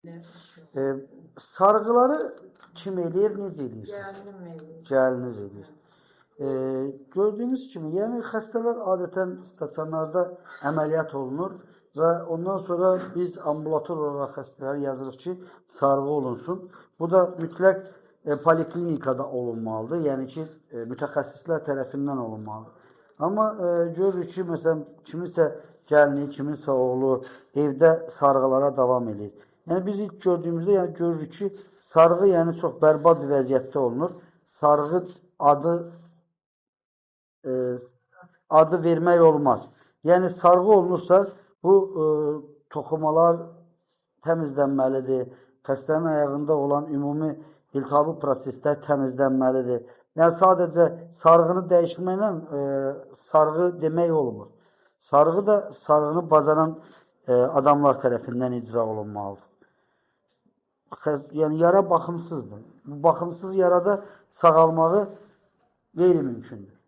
E, sarğıları kim eləyir, necə eləyirsiniz? Gəlinim eləyir. Gəliniz eləyir. Gördüyünüz kimi, yəni xəstələr adətən stasionarda əməliyyat olunur və ondan sonra biz ambulator olaraq xəstələri yazırıq ki, sarğı olunsun. Bu da mütləq poliklinikada olunmalıdır, yəni ki, mütəxəssislər tərəfindən olunmalıdır. Amma görürük ki, məsələn, kiminsə gəlini, kiminsə oğlu evdə sarğılara davam edir. Yəni biz ilk gördüyümüzdə yəni görürük ki, sarğı yəni çox bərbad bir vəziyyətdə olunur. Sarğı adı vermək olmaz. Yəni sarğı olunursa bu toxumalar təmizlənməlidir. Xəstənin ayağında olan ümumi iltihabi proseslər təmizlənməlidir. Yəni sadəcə sarğını dəyişməklə sarğı demək olmur. Sarğı da sarğını bacaran adamlar tərəfindən icra olunmalıdır. Yəni yara baxımsızdır. Bu baxımsız yarada sağalmağı qeyri-mümkündür.